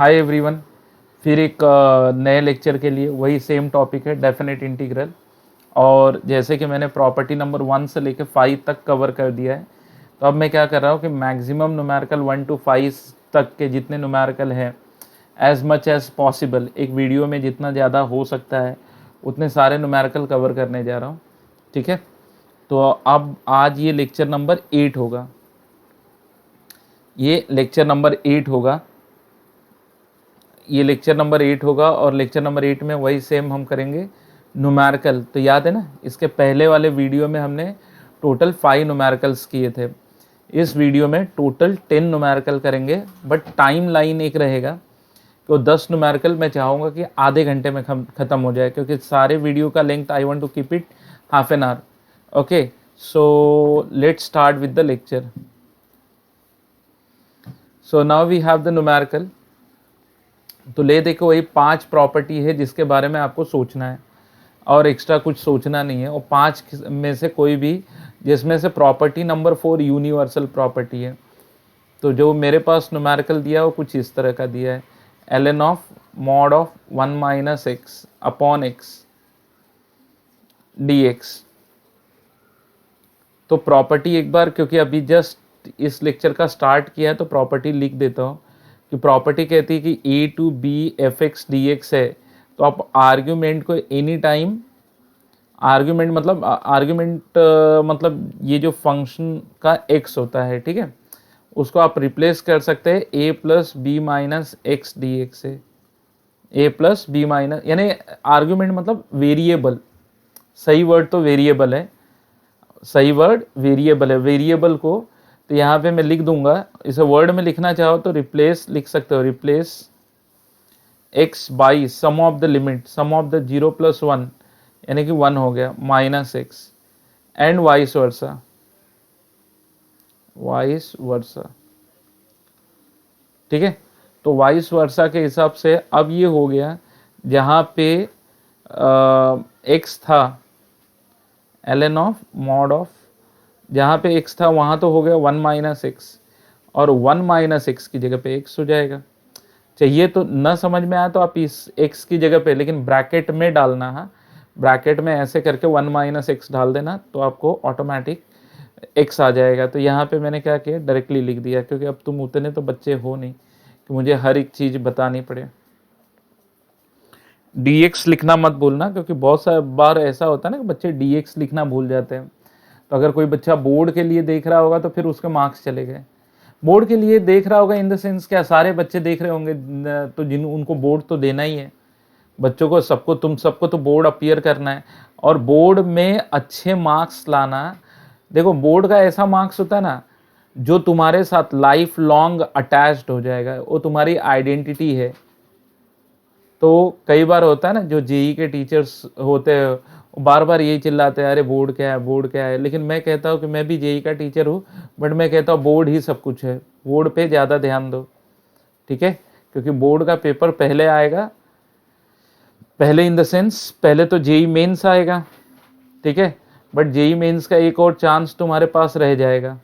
Hi everyone, फिर एक नए लेक्चर के लिए वही सेम टॉपिक है डेफिनेट इंटीग्रल। और जैसे कि मैंने प्रॉपर्टी नंबर 1 से लेकर 5 तक कवर कर दिया है, तो अब मैं क्या कर रहा हूँ कि मैक्सिमम न्यूमेरिकल 1 to 5 तक के जितने न्यूमेरिकल हैं एज मच एज पॉसिबल एक वीडियो में जितना ज़्यादा हो सकता है उतने सारे न्यूमेरिकल कवर करने जा रहा हूँ। ठीक है, तो अब आज ये लेक्चर नंबर 8 होगा। ये लेक्चर नंबर 8 होगा और लेक्चर नंबर 8 में वही सेम हम करेंगे न्यूमेरिकल। तो याद है ना, इसके पहले वाले वीडियो में हमने टोटल 5 न्यूमेरिकल्स किए थे। इस वीडियो में टोटल 10 न्यूमेरिकल करेंगे, बट टाइम लाइन एक रहेगा कि 10 न्यूमेरिकल मैं चाहूँगा कि आधे घंटे में ख़त्म हो जाए, क्योंकि सारे वीडियो का length I want to keep it half an hour. Okay, so let's start with the lecture. So now we have the numerical. तो ले देखो, वही 5 प्रॉपर्टी है जिसके बारे में आपको सोचना है और एक्स्ट्रा कुछ सोचना नहीं है। और 5 में से कोई भी, जिसमें से प्रॉपर्टी नंबर 4 यूनिवर्सल प्रॉपर्टी है। तो जो मेरे पास न्यूमेरिकल दिया है वो कुछ इस तरह का दिया है, ln of mod of 1 minus x upon x dx। तो प्रॉपर्टी एक बार, क्योंकि अभी जस्ट इस लेक्चर का स्टार्ट किया है तो प्रॉपर्टी लिख देता हूँ कि प्रॉपर्टी कहती है कि a to b f x d x है। तो आप आर्ग्यूमेंट को एनी टाइम, आर्ग्यूमेंट मतलब ये जो फंक्शन का x होता है, ठीक है, उसको आप रिप्लेस कर सकते हैं a plus b minus x d x से। a प्लस बी माइनस, यानी आर्ग्यूमेंट मतलब वेरिएबल। सही वर्ड तो वेरिएबल है, वेरिएबल को तो यहाँ पे मैं लिख दूंगा। इसे वर्ड में लिखना चाहो तो रिप्लेस लिख सकते हो, replace x by sum of the limit, sum of the 0 plus 1 यानी कि 1 हो गया, minus x and vice versa. ठीक है, तो वाइस वर्सा के हिसाब से अब ये हो गया, जहाँ पे x था ln ऑफ मॉड ऑफ, जहाँ पे x था वहाँ तो हो गया 1 माइनस एक्स, और 1 माइनस एक्स की जगह पे x हो जाएगा। चाहिए तो न समझ में आया तो आप इस x की जगह पे, लेकिन ब्रैकेट में डालना है, ब्रैकेट में ऐसे करके 1 माइनस एक्स डाल देना तो आपको ऑटोमेटिक x आ जाएगा। तो यहाँ पे मैंने क्या किया, डायरेक्टली लिख दिया, क्योंकि अब तुम उतने तो बच्चे हो नहीं कि मुझे हर एक चीज़ बतानी पड़े। dx लिखना मत भूलना, क्योंकि बहुत सारे बार ऐसा होता है ना कि बच्चे dx लिखना भूल जाते हैं। तो अगर कोई बच्चा बोर्ड के लिए देख रहा होगा तो फिर उसके मार्क्स चले गए। बोर्ड के लिए देख रहा होगा इन द सेंस क्या, सारे बच्चे देख रहे होंगे, तो जिन उनको बोर्ड तो देना ही है। बच्चों को सबको, तुम सबको तो बोर्ड अपीयर करना है, और बोर्ड में अच्छे मार्क्स लाना। देखो, बोर्ड का ऐसा मार्क्स होता है ना जो तुम्हारे साथ लाइफ लॉन्ग अटैच्ड हो जाएगा, वो तुम्हारी आइडेंटिटी है। तो कई बार होता है ना, जो जेई के टीचर्स होते हैं बार बार यही चिल्लाते हैं, अरे बोर्ड क्या है, बोर्ड क्या है। लेकिन मैं कहता हूँ कि मैं भी जेई का टीचर हूँ, बट मैं कहता हूँ बोर्ड ही सब कुछ है, बोर्ड पे ज़्यादा ध्यान दो। ठीक है, क्योंकि बोर्ड का पेपर पहले आएगा, पहले इन द सेंस पहले तो जेई मेंस आएगा, ठीक है, बट जेई मेंस का एक और चांस तुम्हारे पास रह जाएगा,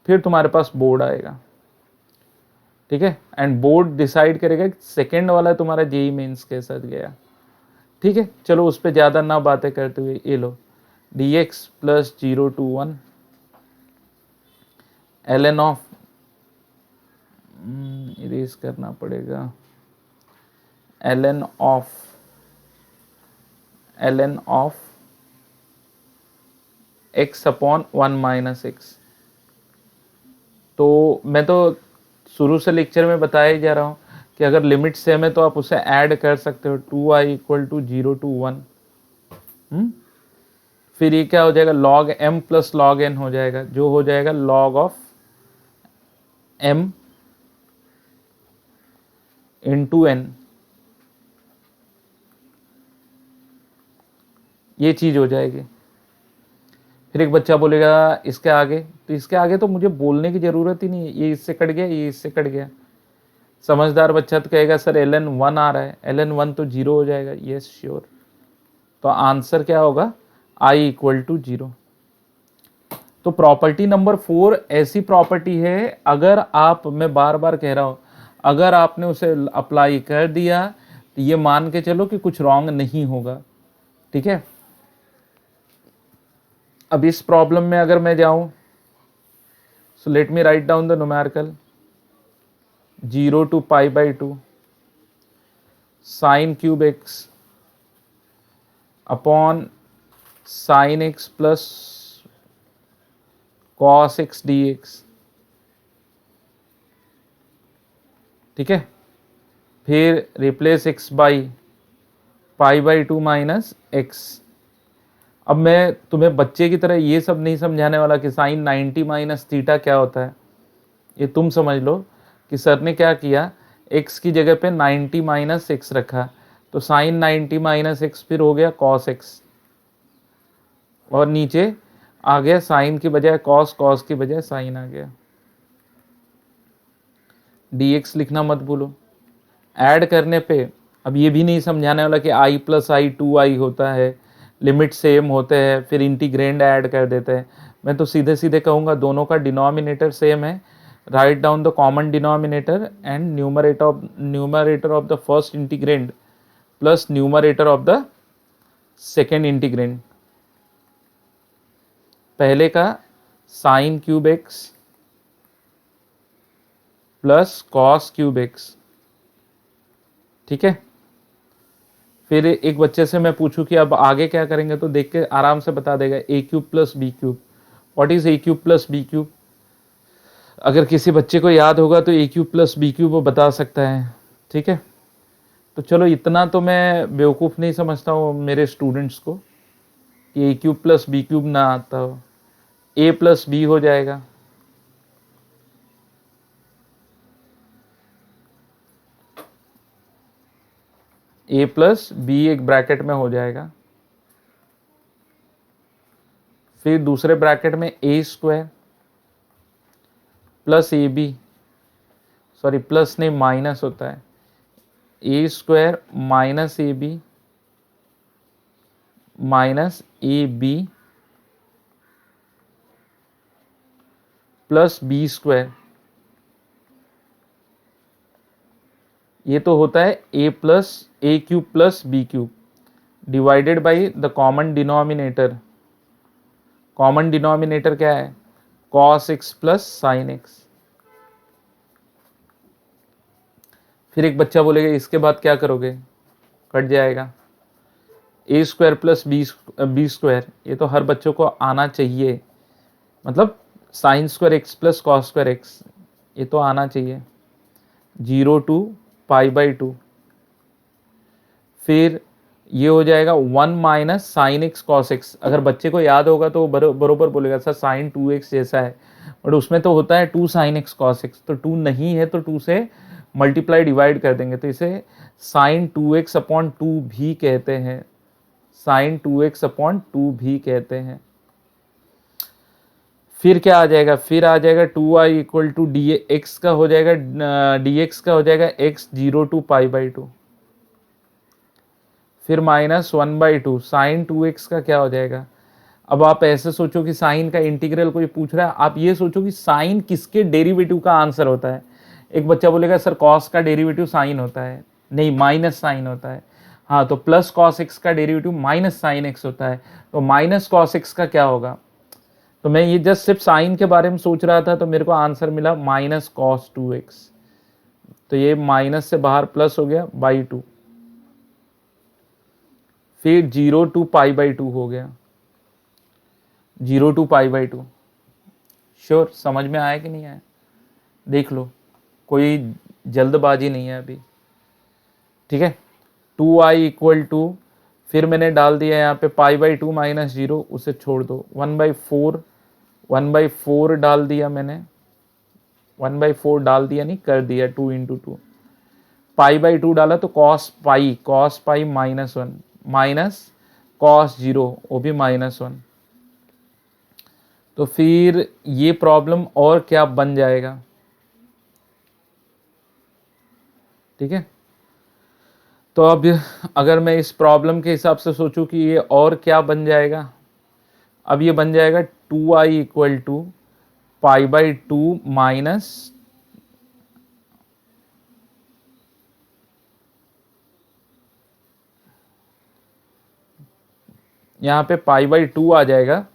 फिर तुम्हारे पास बोर्ड आएगा। ठीक है, एंड बोर्ड डिसाइड करेगा कि सेकेंड वाला तुम्हारा जेई मेंस के साथ गया। ठीक है, चलो उस पर ज़्यादा ना बातें करते हुए ये लो, dx plus 0 to 1 ln of, erase करना पड़ेगा, ln of x upon 1 minus x. तो मैं तो शुरू से लेक्चर में बताया ही जा रहा हूँ कि अगर लिमिट सेम है तो आप उसे ऐड कर सकते हो, 2i इक्वल टू 0 to 1। फिर ये क्या हो जाएगा, log m plus log n हो जाएगा, जो हो जाएगा log of m into n। ये चीज हो जाएगी। फिर एक बच्चा बोलेगा इसके आगे, तो इसके आगे तो मुझे बोलने की जरूरत ही नहीं है, ये इससे कट गया, ये इससे कट गया। समझदार बच्चा तो कहेगा सर ln 1 आ रहा है, ln 1 तो 0 हो जाएगा। यस श्योर, तो आंसर क्या होगा, i इक्वल टू 0। तो प्रॉपर्टी नंबर 4 ऐसी प्रॉपर्टी है, अगर आप, मैं बार बार कह रहा हूं, अगर आपने उसे अप्लाई कर दिया तो ये मान के चलो कि कुछ रॉन्ग नहीं होगा। ठीक है, अब इस प्रॉब्लम में अगर मैं जाऊं, so let me write down the numerical 0 to π/2 sine cube x upon sine x plus cos x d x. ठीक है, फिर replace x by π/2 minus x. अब मैं तुम्हें बच्चे की तरह ये सब नहीं समझाने वाला कि साइन 90 माइनस थीटा क्या होता है। ये तुम समझ लो कि सर ने क्या किया, x की जगह पे 90 माइनस एक्स रखा, तो साइन 90 माइनस एक्स फिर हो गया कॉस एक्स, और नीचे आ गया साइन की बजाय कॉस, कॉस की बजाय साइन आ गया। dx लिखना मत भूलो। ऐड करने पे अब ये भी नहीं समझाने वाला कि i प्लस आई 2i होता है, लिमिट सेम होते हैं, फिर इंटीग्रेंड ऐड कर देते हैं। मैं तो सीधे सीधे कहूँगा दोनों का डिनोमिनेटर सेम है, right down the common denominator and numerator of the first integrand plus numerator of the second integrand. पहले का sign cube x plus cos cube x. ठीक है, फिर एक बच्चे से मैं पूछूं कि अब आगे क्या करेंगे, तो देख के आराम से बता देगा a cube plus b cube. What is a cube plus b cube? अगर किसी बच्चे को याद होगा तो a cube plus b cube वो बता सकता है। ठीक है, तो चलो इतना तो मैं बेवकूफ़ नहीं समझता हूँ मेरे स्टूडेंट्स को कि a cube plus b cube ना आता हो, ए प्लस बी हो जाएगा। ए प्लस बी एक ब्रैकेट में हो जाएगा, फिर दूसरे ब्रैकेट में a square plus a b, sorry plus नहीं माइनस होता है, a square minus a b minus a b plus b square. ये तो होता है a cube plus b cube divided by the common denominator. Common denominator क्या है? Cos x plus sign x. फिर एक बच्चा बोलेगा इसके बाद क्या करोगे, कट जाएगा ए स्क्वायर प्लस बी स्क्वायर। ये तो हर बच्चों को आना चाहिए, मतलब sine square x plus cos square x, ये तो आना चाहिए। 0 to π/2, फिर ये हो जाएगा 1 minus sine x cos x. अगर बच्चे को याद होगा तो वो बरोबर बोलेगा सर साइन 2x जैसा है, बट उसमें तो होता है 2 साइन एक्स कॉस एक्स, तो 2 नहीं है तो 2 से मल्टीप्लाई डिवाइड कर देंगे, तो इसे साइन 2x अपॉन 2 भी कहते हैं, साइन 2x अपॉन 2 भी कहते हैं। फिर क्या आ जाएगा, फिर आ जाएगा 2i equal to D x का हो जाएगा, dx का हो जाएगा x 0 to π/2, फिर माइनस 1/2 साइन 2x का क्या हो जाएगा। अब आप ऐसे सोचो कि साइन का इंटीग्रल कोई पूछ रहा है, आप ये सोचो कि साइन किसके डेरिवेटिव का आंसर होता है। एक बच्चा बोलेगा सर कॉस का डेरिवेटिव साइन होता है, नहीं माइनस साइन होता है। हाँ, तो प्लस कॉस एक्स का डेरिवेटिव माइनस साइन एक्स होता है, तो माइनस कॉस एक्स का क्या होगा। तो मैं ये जस्ट सिर्फ साइन के बारे में सोच रहा था तो मेरे को आंसर मिला माइनस कॉस 2x, तो ये माइनस से बाहर प्लस हो गया बाई 2, फिर 0 to π/2 हो गया, 0 to π/2। श्योर समझ में आया कि नहीं आया? देख लो, कोई जल्दबाजी नहीं है अभी। ठीक है, 2i इक्वल टू, फिर मैंने डाल दिया यहाँ पे π/2 माइनस 0, उसे छोड़ दो, 1/4 डाल दिया मैंने, 1/4 डाल दिया नहीं कर दिया, 2 into 2 π/2 डाला तो cos pi minus 1 minus cos 0 वो भी माइनस 1। तो फिर ये प्रॉब्लम और क्या बन जाएगा। ठीक है, तो अब अगर मैं इस प्रॉब्लम के हिसाब से सोचूं कि ये और क्या बन जाएगा, अब ये बन जाएगा 2i इक्वल टू π/2 माइनस यहाँ पे π/2 आ जाएगा,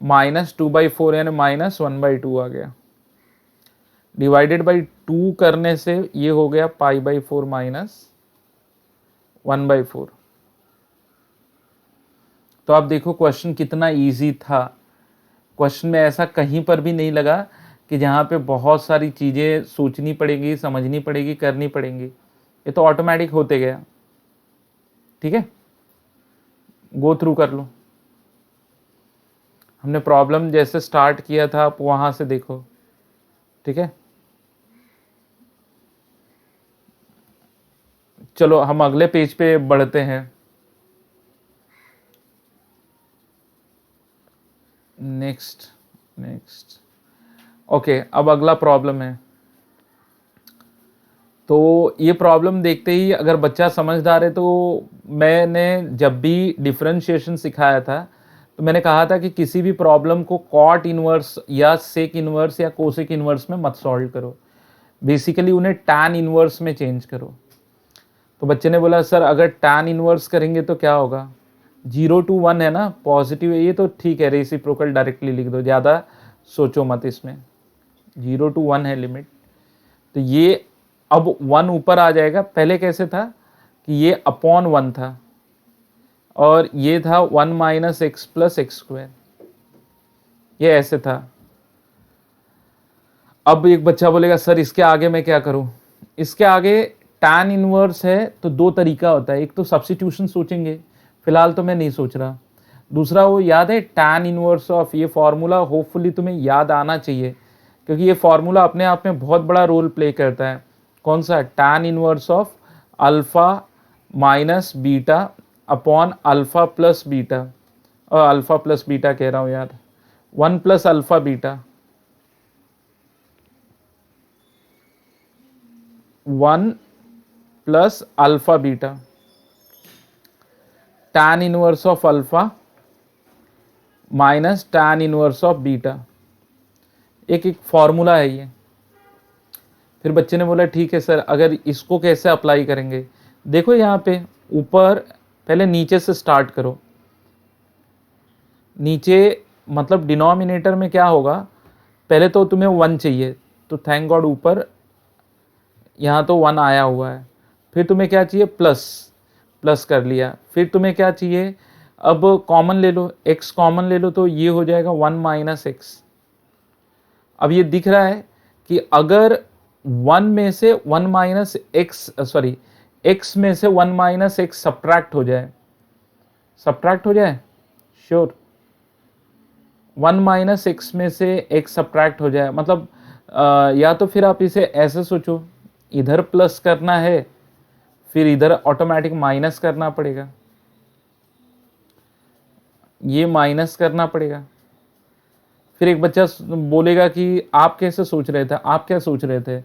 -2/4 यानी -1/2 आ गया। डिवाइडेड बाई 2 करने से ये हो गया π/4 -1/4। तो आप देखो क्वेश्चन कितना इजी था। क्वेश्चन में ऐसा कहीं पर भी नहीं लगा कि जहाँ पे बहुत सारी चीज़ें सोचनी पड़ेगी, समझनी पड़ेगी, करनी पड़ेंगी। ये तो ऑटोमेटिक होते गया। ठीक है, गो थ्रू कर लो। हमने प्रॉब्लम जैसे स्टार्ट किया था आप वहाँ से देखो। ठीक है, चलो हम अगले पेज पे बढ़ते हैं। नेक्स्ट ओके, अब अगला प्रॉब्लम है। तो ये प्रॉब्लम देखते ही अगर बच्चा समझदार है, तो मैंने जब भी डिफरेंशिएशन सिखाया था तो मैंने कहा था कि किसी भी प्रॉब्लम को कॉट इनवर्स या सेक इनवर्स या कोसेक इनवर्स में मत सॉल्व करो, बेसिकली उन्हें टैन इनवर्स में चेंज करो। तो बच्चे ने बोला सर अगर टैन इनवर्स करेंगे तो क्या होगा? 0 to 1 है ना, पॉजिटिव है ये तो ठीक है, रेसिप्रोकल डायरेक्टली लिख दो, ज़्यादा सोचो मत इसमें। 0 to 1 है लिमिट, तो ये अब 1 ऊपर आ जाएगा। पहले कैसे था कि ये अपॉन 1 था और ये था 1 minus x plus x square, ये ऐसे था। अब एक बच्चा बोलेगा सर इसके आगे मैं क्या करूं? इसके आगे टैन इनवर्स है तो दो तरीका होता है, एक तो सब्स्टिट्यूशन सोचेंगे, फिलहाल तो मैं नहीं सोच रहा। दूसरा वो याद है टैन इनवर्स ऑफ, ये फॉर्मूला होपफुली तुम्हें याद आना चाहिए क्योंकि ये फॉर्मूला अपने आप में बहुत बड़ा रोल प्ले करता है। कौन सा? Tan inverse of alpha minus beta upon alpha plus beta, और अल्फा प्लस बीटा कह रहा हूँ यार, 1 plus alpha beta, 1 plus alpha beta, tan inverse of alpha minus tan inverse of beta. एक फॉर्मूला है ये। फिर बच्चे ने बोला ठीक है सर अगर इसको कैसे अप्लाई करेंगे? देखो यहाँ पे ऊपर, पहले नीचे से स्टार्ट करो। नीचे मतलब डिनोमिनेटर में क्या होगा, पहले तो तुम्हें 1 चाहिए, तो थैंक गॉड ऊपर यहाँ तो 1 आया हुआ है। फिर तुम्हें क्या चाहिए? प्लस कर लिया। फिर तुम्हें क्या चाहिए? अब कॉमन ले लो, x कॉमन ले लो, तो ये हो जाएगा 1 माइनस एक्स। अब ये दिख रहा है कि अगर 1 में से 1 माइनस एक्स, सॉरी x में से 1 माइनस एक्स सब्ट्रैक्ट हो जाए, श्योर 1 माइनस एक्स में से x सब्ट्रैक्ट हो जाए, मतलब या तो फिर आप इसे ऐसे सोचो, इधर प्लस करना है फिर इधर ऑटोमेटिक माइनस करना पड़ेगा, ये माइनस करना पड़ेगा। फिर एक बच्चा बोलेगा कि आप कैसे सोच रहे थे, आप क्या सोच रहे थे?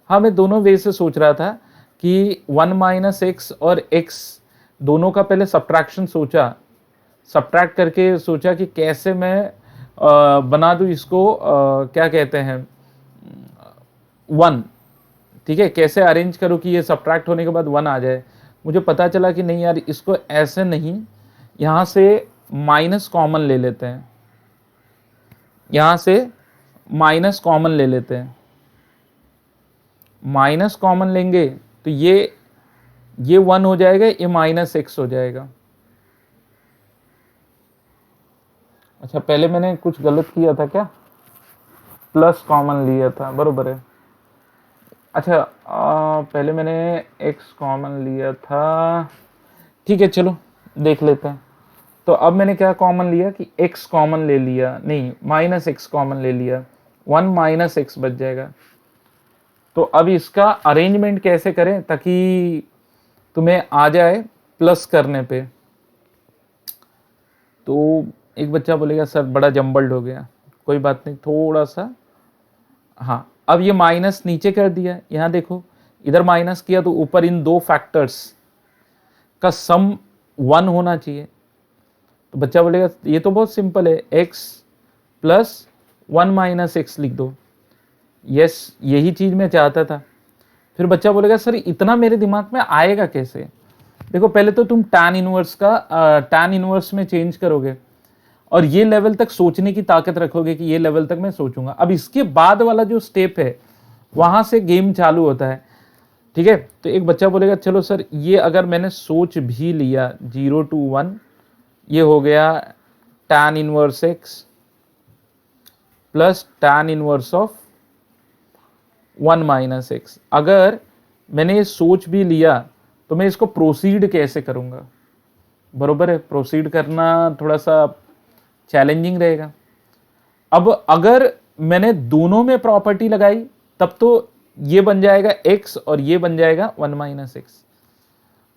हाँ मैं दोनों वे से सोच रहा था कि 1 माइनस एक्स और x दोनों का पहले सब्ट्रैक्शन सोचा, सब्ट्रैक्ट करके सोचा कि कैसे मैं बना दूँ इसको, क्या कहते हैं 1, ठीक है, कैसे अरेंज करूँ कि ये सब्ट्रैक्ट होने के बाद 1 आ जाए। मुझे पता चला कि नहीं यार इसको ऐसे नहीं, यहाँ से माइनस कॉमन ले लेते हैं, यहाँ से माइनस कॉमन ले लेते हैं। माइनस कॉमन लेंगे तो ये 1 हो जाएगा, ये माइनस एक्स हो जाएगा। अच्छा पहले मैंने कुछ गलत किया था क्या? प्लस कॉमन लिया था, बरोबर है। अच्छा पहले मैंने x कॉमन लिया था, ठीक है चलो देख लेते हैं। तो अब मैंने क्या कॉमन लिया कि x कॉमन ले लिया, नहीं माइनस एक्स कॉमन ले लिया, 1 माइनस एक्स बच जाएगा। तो अब इसका अरेंजमेंट कैसे करें ताकि तुम्हें आ जाए प्लस करने पे? तो एक बच्चा बोलेगा सर बड़ा जम्बल्ड हो गया, कोई बात नहीं, थोड़ा सा, हाँ अब ये माइनस नीचे कर दिया, यहाँ देखो इधर माइनस किया तो ऊपर इन दो फैक्टर्स का सम 1 होना चाहिए। तो बच्चा बोलेगा ये तो बहुत सिंपल है, x प्लस 1 माइनस एक्स लिख दो। यस यही चीज़ मैं चाहता था। फिर बच्चा बोलेगा सर इतना मेरे दिमाग में आएगा कैसे? देखो पहले तो तुम tan इनवर्स का tan इनवर्स में चेंज करोगे और ये लेवल तक सोचने की ताकत रखोगे कि ये लेवल तक मैं सोचूंगा। अब इसके बाद वाला जो स्टेप है वहां से गेम चालू होता है, ठीक है। तो एक बच्चा बोलेगा चलो सर ये अगर मैंने सोच भी लिया 0 to 1, ये हो गया tan inverse x plus tan inverse of 1 minus x. अगर मैंने ये सोच भी लिया तो मैं इसको प्रोसीड कैसे करूंगा, बरोबर है, प्रोसीड करना थोड़ा सा चैलेंजिंग रहेगा। अब अगर मैंने दोनों में प्रॉपर्टी लगाई तब तो ये बन जाएगा x और ये बन जाएगा 1 माइनस एक्स,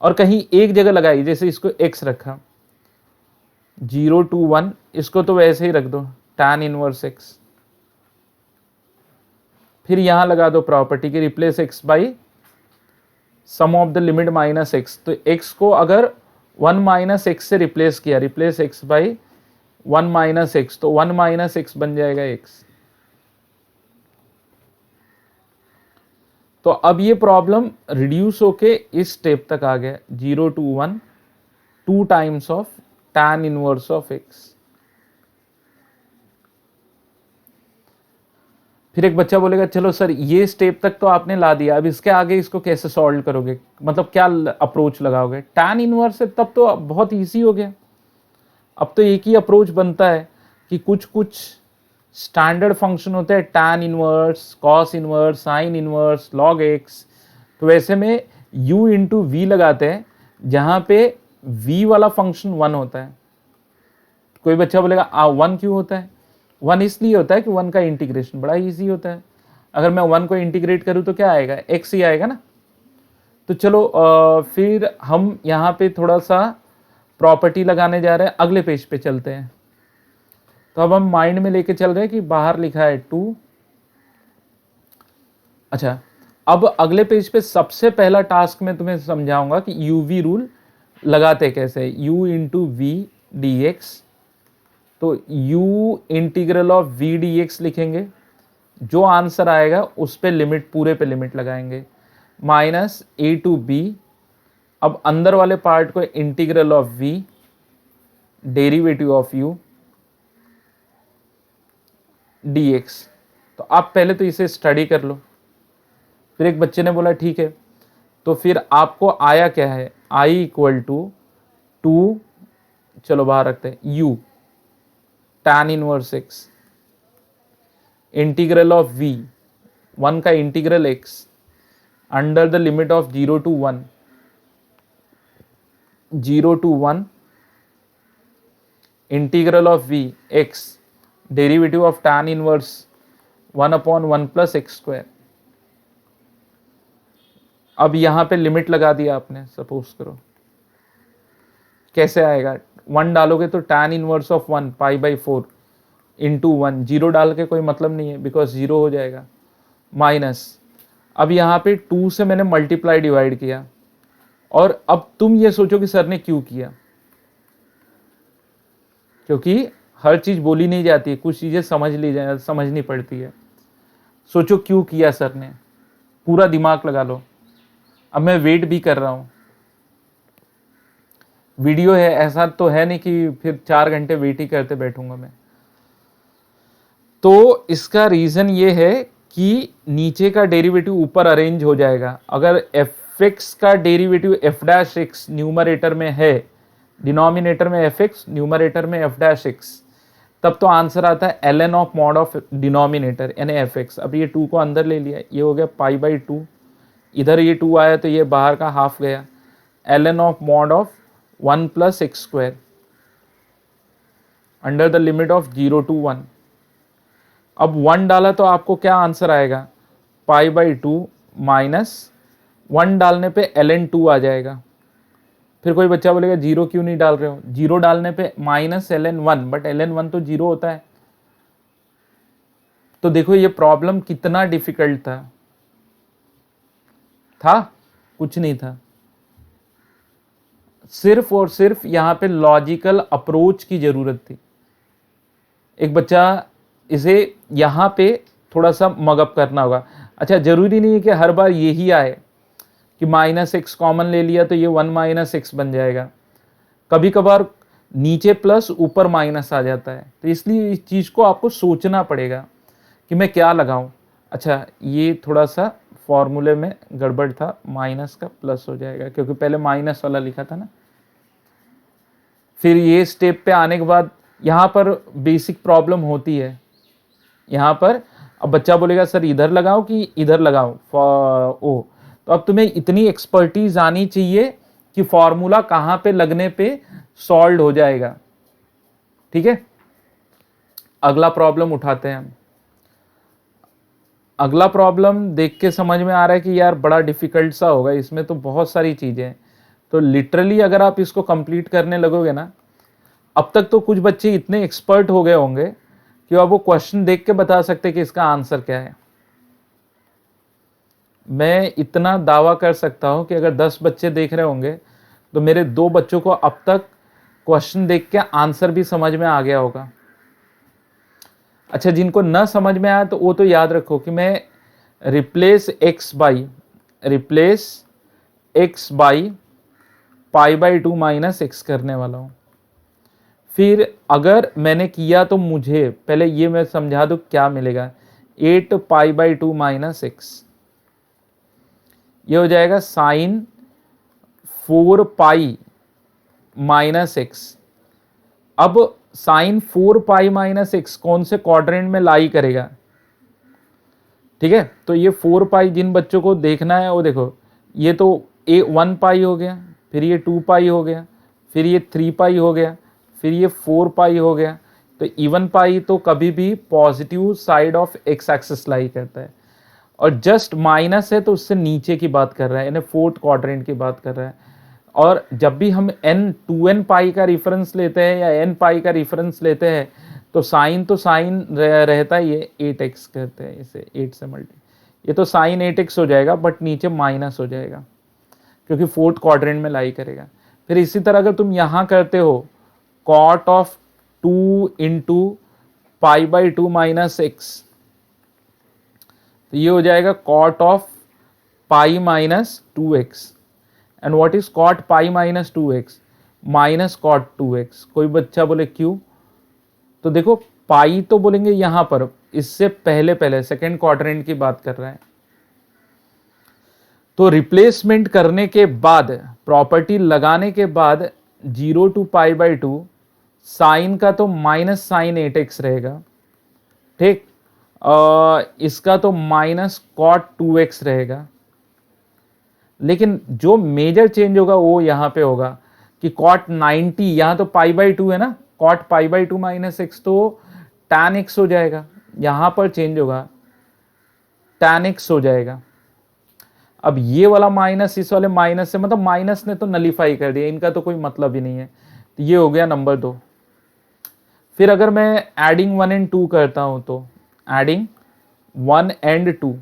और कहीं एक जगह लगाई, जैसे इसको x रखा 0 to 1, इसको तो वैसे ही रख दो tan इनवर्स x, फिर यहां लगा दो प्रॉपर्टी की replace x by sum of the limit minus x. तो x को अगर 1 माइनस एक्स से रिप्लेस किया, replace x by 1 minus x, तो 1 माइनस एक्स बन जाएगा x। तो अब ये प्रॉब्लम रिड्यूस होके इस स्टेप तक आ गया 0 to 1 2 times of tan inverse of x। फिर एक बच्चा बोलेगा चलो सर ये स्टेप तक तो आपने ला दिया, अब इसके आगे इसको कैसे सॉल्व करोगे, मतलब क्या अप्रोच लगाओगे। tan इनवर्स है तब तो बहुत इजी हो गया। अब तो एक ही अप्रोच बनता है कि कुछ कुछ स्टैंडर्ड फंक्शन होते हैं, tan inverse, cos inverse, sin inverse, log x। तो वैसे में u इंटू वी लगाते हैं जहां पे v वाला फंक्शन 1 होता है। कोई बच्चा बोलेगा 1 क्यों होता है, 1 इसलिए होता है कि 1 का इंटीग्रेशन बड़ा इजी होता है। अगर मैं 1 को इंटीग्रेट करूं तो क्या आएगा, x ही आएगा ना। तो चलो फिर हम यहाँ पे थोड़ा सा प्रॉपर्टी लगाने जा रहे हैं, अगले पेज पे चलते हैं। तो अब हम माइंड में लेके चल रहे हैं कि बाहर लिखा है 2। अच्छा, अब अगले पेज पे सबसे पहला टास्क मैं तुम्हें समझाऊंगा कि यूवी रूल लगाते कैसे, u into v d x. तो u integral of v dx लिखेंगे, जो आंसर आएगा उस पे लिमिट, पूरे पे लिमिट लगाएंगे, माइनस a टू b। अब अंदर वाले पार्ट को integral of v derivative of u dx। तो आप पहले तो इसे स्टडी कर लो। फिर एक बच्चे ने बोला ठीक है, तो फिर आपको आया क्या है, i इक्वल टू 2, चलो बाहर रखते हैं, u tan inverse x integral of v, 1 का integral x under the limit of 0 to 1, 0 to 1 integral of v x derivative of tan inverse 1/1 plus x square. अब यहां पे लिमिट लगा दिया आपने, सपोज करो कैसे आएगा, 1 डालोगे तो tan inverse of 1 pi by 4 into 1, 0 डाल के कोई मतलब नहीं है बिकॉज 0 हो जाएगा, माइनस। अब यहाँ पे 2 से मैंने मल्टीप्लाई डिवाइड किया, और अब तुम ये सोचो कि सर ने क्यों किया, क्योंकि हर चीज बोली नहीं जाती है, कुछ चीजें समझनी पड़ती है। सोचो क्यों किया सर ने, पूरा दिमाग लगा लो। अब मैं वेट भी कर रहा हूं, वीडियो है, ऐसा तो है नहीं कि फिर 4 घंटे वेट ही करते बैठूंगा मैं। तो इसका रीजन ये है कि नीचे का डेरिवेटिव ऊपर अरेंज हो जाएगा। अगर एफ एक्स का derivative F dash x numerator में है, डिनोमिनेटर में एफ एक्स, न्यूमरेटर में एफ डैश एक्स, तब तो आंसर आता है ln of mod of denominator यानी एफ एक्स। अब ये 2 को अंदर ले लिया, ये हो गया पाई बाई 2, इधर ये 2 आया तो ये बाहर का हाफ गया, ln of mod of 1 plus x square under the limit of 0 to 1। अब 1 डाला तो आपको क्या आंसर आएगा, पाई बाई 2 माइनस 1 डालने पे ln 2 आ जाएगा। फिर कोई बच्चा बोलेगा 0 क्यों नहीं डाल रहे हो, 0 डालने पे माइनस ln 1, बट ln 1 तो 0 होता है। तो देखो ये प्रॉब्लम कितना डिफिकल्ट था कुछ नहीं था, सिर्फ और सिर्फ यहां पे लॉजिकल अप्रोच की जरूरत थी। एक बच्चा इसे यहां पे थोड़ा सा मगअप करना होगा। अच्छा, जरूरी नहीं है कि हर बार यही आए, कि -x कॉमन ले लिया तो ये 1 - x बन जाएगा। कभी कभार नीचे प्लस ऊपर माइनस आ जाता है, तो इसलिए इस चीज़ को आपको सोचना पड़ेगा कि मैं क्या लगाऊं। अच्छा, ये थोड़ा सा फॉर्मूले में गड़बड़ था, माइनस का प्लस हो जाएगा क्योंकि पहले माइनस वाला लिखा था ना। फिर ये स्टेप पे आने के बाद यहाँ पर बेसिक प्रॉब्लम होती है। यहाँ पर अब बच्चा बोलेगा सर इधर लगाओ कि इधर लगाओ ओ, तो अब तुम्हें इतनी एक्सपर्टीज आनी चाहिए कि फॉर्मूला कहाँ पे लगने पे सॉल्व हो जाएगा। ठीक है, अगला प्रॉब्लम उठाते हैं हम। अगला प्रॉब्लम देख के समझ में आ रहा है कि यार बड़ा डिफिकल्ट सा होगा, इसमें तो बहुत सारी चीजें हैं। तो लिटरली अगर आप इसको कंप्लीट करने लगोगे ना, अब तक तो कुछ बच्चे इतने एक्सपर्ट हो गए होंगे कि अब वो क्वेश्चन देख के बता सकते कि इसका आंसर क्या है। मैं इतना दावा कर सकता हूं कि अगर 10 बच्चे देख रहे होंगे तो मेरे 2 बच्चों को अब तक क्वेश्चन देख के आंसर भी समझ में आ गया होगा। अच्छा, जिनको न समझ में आया तो वो तो याद रखो कि मैं रिप्लेस x बाई π/2 - x करने वाला हूं। फिर अगर मैंने किया तो मुझे पहले ये मैं समझा दूं क्या मिलेगा। 8 π/2 - x, ये हो जाएगा साइन 4 पाई - x। अब साइन 4 पाई - x कौन से क्वाड्रेंट में लाई करेगा? ठीक है, तो ये 4 पाई जिन बच्चों को देखना है वो देखो, ये तो 1 पाई हो गया, फिर ये 2 पाई हो गया, फिर ये 3 पाई हो गया, फिर ये 4 पाई हो गया। तो इवन पाई तो कभी भी positive side of x axis लाई करता है, और जस्ट माइनस है तो उससे नीचे की बात कर रहा है, यानी 4th क्वाड्रेंट की बात कर रहा है। और जब भी हम n पाई का रेफरेंस लेते हैं या n पाई का रेफरेंस लेते हैं तो साइन रहता ही है, 8x करते हैं इसे, 8 से मल्टी, ये तो साइन 8x हो जाएगा बट नीचे माइनस हो जाएगा क्योंकि 4th क्वाड्रेंट में लाई करेगा। फिर इसी तरह अगर तुम यहाँ करते हो कॉट ऑफ 2 इंटू π/2 - x, तो ये हो जाएगा cot of pi - 2x। And what is cot pi - 2x? Minus cot 2x। कोई बच्चा बोले क्यों? तो देखो पाई तो बोलेंगे यहां पर, इससे पहले सेकेंड क्वाड्रेंट की बात कर रहा है। तो रिप्लेसमेंट करने के बाद, प्रॉपर्टी लगाने के बाद 0 to π/2 साइन का तो माइनस साइन 8x रहेगा, ठीक, इसका तो माइनस कॉट 2x रहेगा। लेकिन जो मेजर चेंज होगा वो यहां पे होगा कि कॉट 90, यहां तो π/2 है ना, कॉट π/2 - x तो tan x हो जाएगा, यहां पर चेंज होगा tan x हो जाएगा। अब ये वाला माइनस इस वाले माइनस से, मतलब माइनस ने तो नलीफाई कर दिया, इनका तो कोई मतलब ही नहीं है। तो ये हो गया नंबर 2। फिर अगर मैं एडिंग 1 and 2 करता हूं तो एडिंग 1 and 2,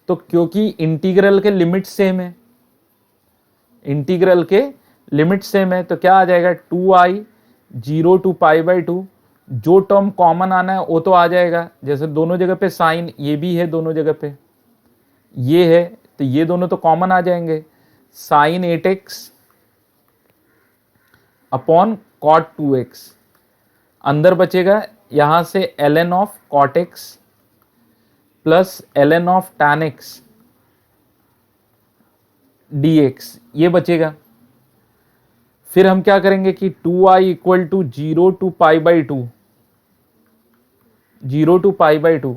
तो क्योंकि इंटीग्रल के लिमिट सेम है, इंटीग्रल के लिमिट सेम है, तो क्या आ जाएगा 2i 0 to π/2। जो टर्म कॉमन आना है वो तो आ जाएगा, जैसे दोनों जगह पे साइन, ये भी है दोनों जगह पे, ये है तो ये दोनों तो कॉमन आ जाएंगे, sign 8x upon cot 2x। अंदर बचेगा यहां से ln of cot x plus ln of tan x dx, ये बचेगा। फिर हम क्या करेंगे कि 2i equal to 0 to π/2, 0 to π/2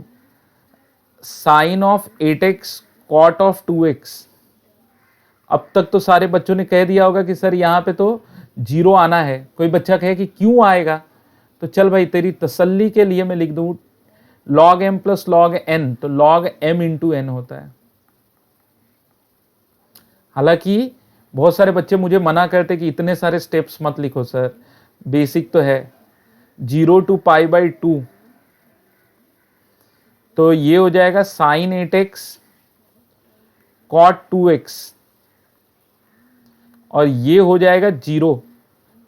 sine of 8x cot of 2x। अब तक तो सारे बच्चों ने कह दिया होगा कि सर यहाँ पे तो 0 आना है। कोई बच्चा कहे कि क्यों आएगा, तो चल भाई तेरी तसल्ली के लिए मैं लिख दूं log m plus log n, तो log m इंटू n होता है। हालांकि बहुत सारे बच्चे मुझे मना करते कि इतने सारे स्टेप्स मत लिखो सर, बेसिक तो है। 0 to π/2 तो ये हो जाएगा साइन 8x कॉट 2x, और ये हो जाएगा 0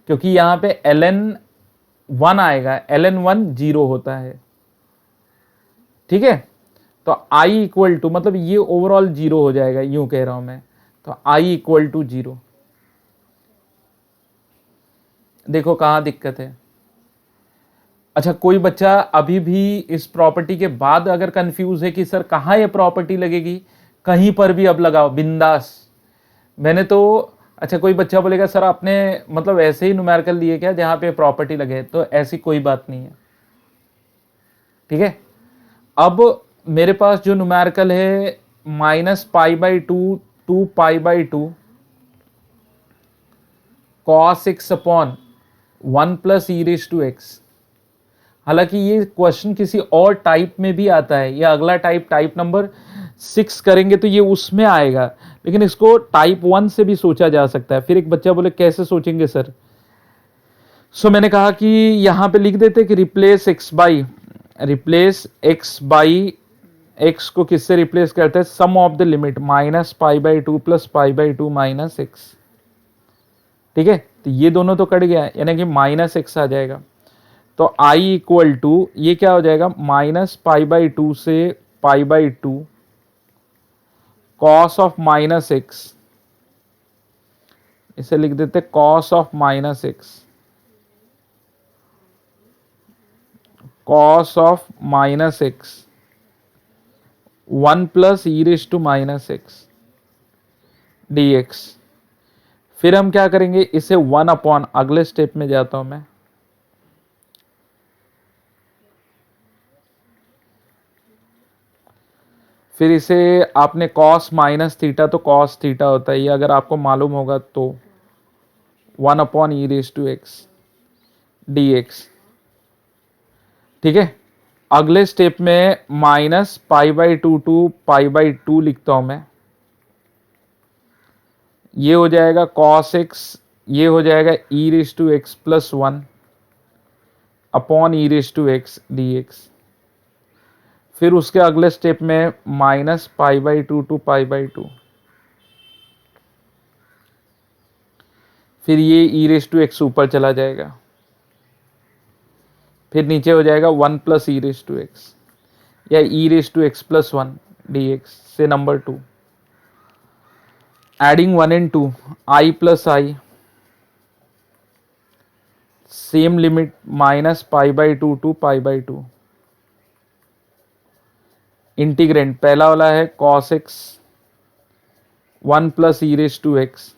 क्योंकि यहां पे ln 1 आएगा, ln 1 0 होता है, ठीक है। तो i इक्वल टू, मतलब ये ओवरऑल जीरो हो जाएगा, यूं कह रहा हूं मैं, तो i इक्वल टू जीरो। देखो कहाँ दिक्कत है। अच्छा, कोई बच्चा अभी भी इस प्रॉपर्टी के बाद अगर कंफ्यूज है कि सर कहाँ ये प्रॉपर्टी लगेगी, कहीं पर भी अब लगाओ बिंदास। मैंने तो, अच्छा कोई बच्चा बोलेगा सर आपने मतलब ऐसे ही न्यूमेरिकल लिए क्या जहाँ पे प्रॉपर्टी लगे, तो ऐसी कोई बात नहीं है, ठीक है। अब मेरे पास जो न्यूमेरिकल है -π/2 to π/2 cos x upon 1 + e⁻x। हालांकि ये क्वेश्चन किसी और टाइप में भी आता है, ये अगला टाइप नंबर 6 करेंगे तो ये उसमें आएगा, लेकिन इसको टाइप 1 से भी सोचा जा सकता है। फिर एक बच्चा बोले कैसे सोचेंगे सर, मैंने कहा कि यहां पे लिख देते कि रिप्लेस x को किससे रिप्लेस करते हैं, सम ऑफ द लिमिट -π/2 + π/2 - x, ठीक है। तो ये दोनों तो कट गया, यानी कि -x आ जाएगा। तो i इक्वल टू ये क्या हो जाएगा, -π/2 से π/2 cos ऑफ -x, इसे लिख देते cos of -x, cos of -x 1 + e⁻x dx। फिर हम क्या करेंगे, इसे 1 अपॉन, अगले स्टेप में जाता हूं मैं, फिर इसे आपने cos -θ, तो cos θ होता है, ये अगर आपको मालूम होगा तो 1 अपॉन e⁻x dx, ठीक है। अगले स्टेप में -π/2 टू π/2 लिखता हूं मैं, ये हो जाएगा cos x, ये हो जाएगा e⁻x + 1 अपॉन e⁻x dx। फिर उसके अगले स्टेप में -π/2 टू π/2, फिर ये e⁻x ऊपर चला जाएगा, फिर नीचे हो जाएगा 1 + e⁻x या e⁻x + 1 dx से number 2, adding 1 and 2, i + i, same limit -π/2 to π/2, integrand पहला वाला है cos x 1 + e⁻x,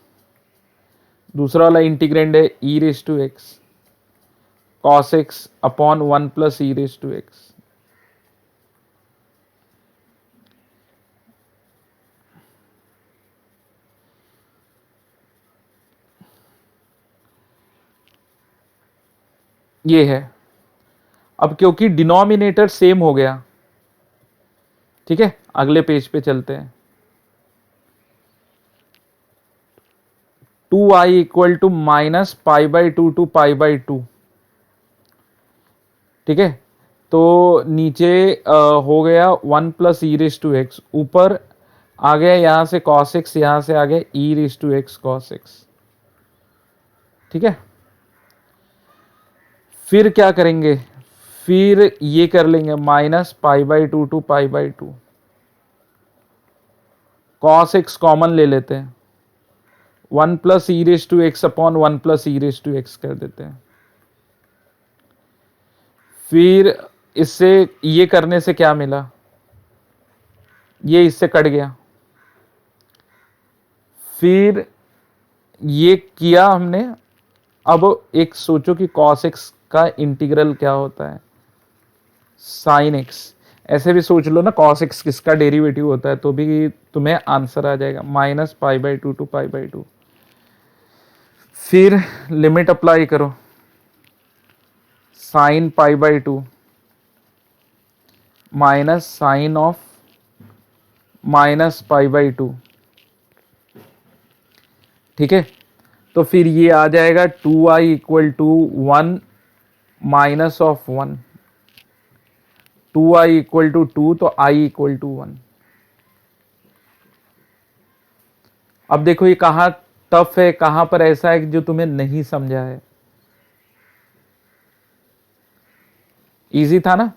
दूसरा वाला इंटीग्रेंड है e⁻x cos x upon 1 + e⁻x। ये है। अब क्योंकि डिनोमिनेटर सेम हो गया, ठीक है, अगले पेज पे चलते हैं। 2i इक्वल टू -π/2 टू π/2, ठीक है। तो नीचे हो गया 1 + e⁻x, ऊपर आ गया यहां से cos x, यहां से आ गया e⁻x cos x, ठीक है। फिर क्या करेंगे, फिर ये कर लेंगे -π/2 टू π/2, cos x कॉमन ले लेते हैं, 1 + e⁻x अपॉन 1 + e⁻x कर देते हैं। फिर इससे ये करने से क्या मिला, ये इससे कट गया। फिर ये किया हमने। अब एक सोचो कि cos x का इंटीग्रल क्या होता है, sin x। ऐसे भी सोच लो ना, cos x किसका डेरिवेटिव होता है, तो भी तुम्हें आंसर आ जाएगा -π/2 टू π/2। फिर लिमिट अप्लाई करो, sin π/2 माइनस साइन ऑफ -π/2, ठीक है। तो फिर ये आ जाएगा 2i equal to 1 minus of 1, 2i equal to 2, तो i इक्वल टू 1। अब देखो ये कहाँ टफ है, कहां पर ऐसा है जो तुम्हें नहीं समझा है। इजी था ना।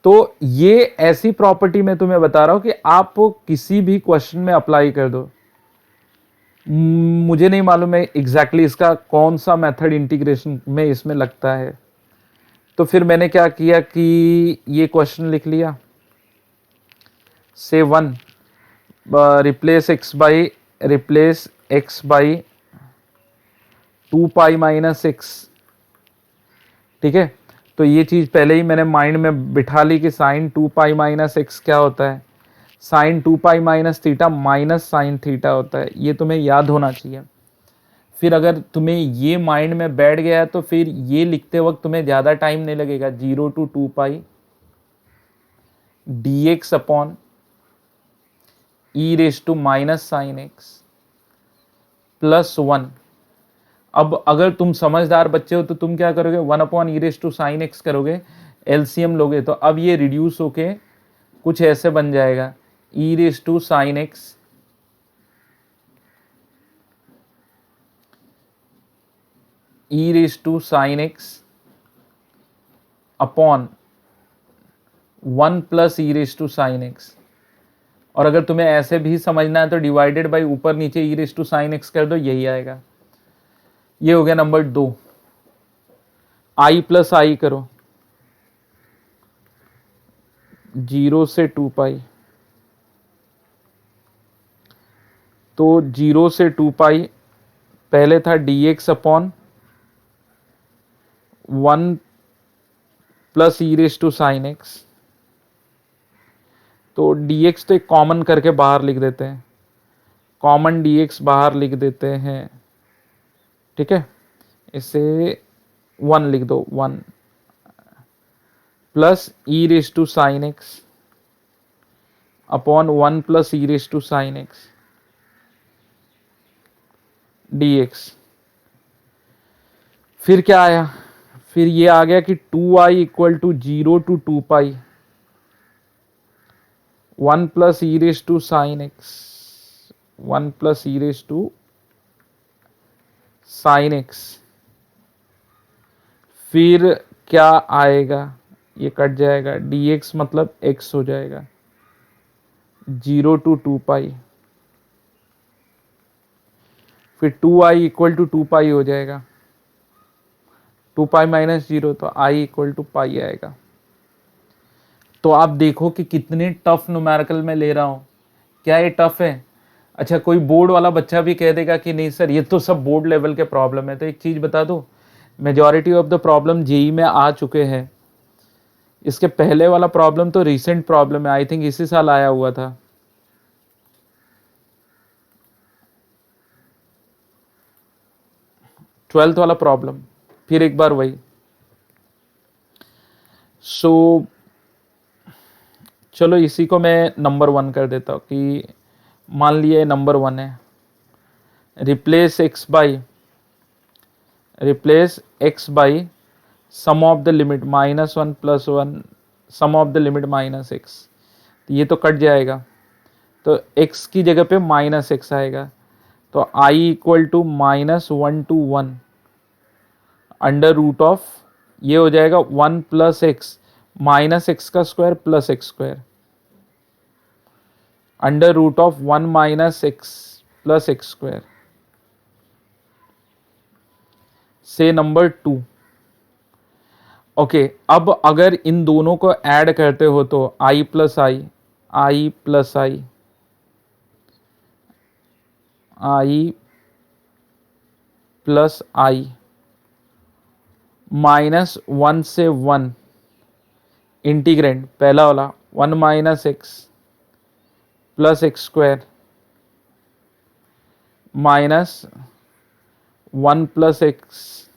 तो ये ऐसी प्रॉपर्टी मैं तुम्हें बता रहा हूं कि आप किसी भी क्वेश्चन में अप्लाई कर दो। मुझे नहीं मालूम है एग्जैक्टली इसका कौन सा मेथड इंटीग्रेशन में इसमें लगता है। तो फिर मैंने क्या किया कि ये क्वेश्चन लिख लिया, से 1 replace x by 2 pi minus x. ठीक है, तो ये चीज़ पहले ही मैंने माइंड में बिठा ली कि साइन 2 पाई माइनस एक्स क्या होता है, sine 2 pi minus theta minus sine theta होता है। ये तुम्हें याद होना चाहिए। फिर अगर तुम्हें ये माइंड में बैठ गया है तो फिर ये लिखते वक्त तुम्हें ज़्यादा टाइम नहीं लगेगा। 0 to 2 pi d x upon e raise to minus sine x plus 1। अब अगर तुम समझदार बच्चे हो तो तुम क्या करोगे, 1 upon e raise to sine x करोगे, एलसीएम लोगे तो अब ये रिड्यूस होके कुछ ऐसे बन जाएगा, e raise to sine x e raise to sine x upon 1 plus e raise to sine x. और अगर तुम्हें ऐसे भी समझना है तो डिवाइडेड बाई ऊपर नीचे ई रेस टू साइन एक्स कर दो, यही आएगा। ये हो गया नंबर 2। आई प्लस आई करो, 0 से 2 पाई, तो 0 से 2 पाई पहले था d x upon 1 plus e raise to sine x. तो dx तो एक कॉमन करके बाहर लिख देते हैं, कॉमन dx बाहर लिख देते हैं। ठीक है, इसे 1 लिख दो, 1 plus e raise to sine x upon 1 plus e raise to sine x dx। फिर क्या आया, फिर ये आ गया कि 2i equal to 0 to 2 pi 1 plus e raise to sine x, 1 plus e raise to sine x. फिर क्या आएगा, ये कट जाएगा, dx मतलब x हो जाएगा 0 to 2 पाई, फिर 2i इक्वल टू 2 पाई हो जाएगा, 2 पाई माइनस 0 तो i इक्वल टू पाई आएगा। तो आप देखो कि कितने टफ न्यूमेरिकल में ले रहा हूं। क्या ये टफ है? अच्छा, कोई बोर्ड वाला बच्चा भी कह देगा कि नहीं सर ये तो सब बोर्ड लेवल के प्रॉब्लम है। तो एक चीज बता दो, majority of the problem JEE में आ चुके हैं। इसके पहले वाला प्रॉब्लम तो रिसेंट प्रॉब्लम है, आई थिंक इसी साल आया हुआ था। ट्वेल्थ वाला प्रॉब्लम फिर एक बार वही। सो चलो इसी को मैं नंबर 1 कर देता हूँ कि मान लिया नंबर 1 है, replace x by sum of the limit -1 + 1 sum of the limit -x। तो ये तो कट जाएगा, तो x की जगह पे -x आएगा। तो i equal to -1 to 1 under root of, ये हो जाएगा 1 प्लस एक्स माइनस एक्स का square plus x square under root of 1 minus x plus x square से नंबर 2। ओके, अब अगर इन दोनों को ऐड करते हो तो i plus i plus i -1 से 1 इंटीग्रेंड पहला वाला 1 minus x plus x square -1 plus x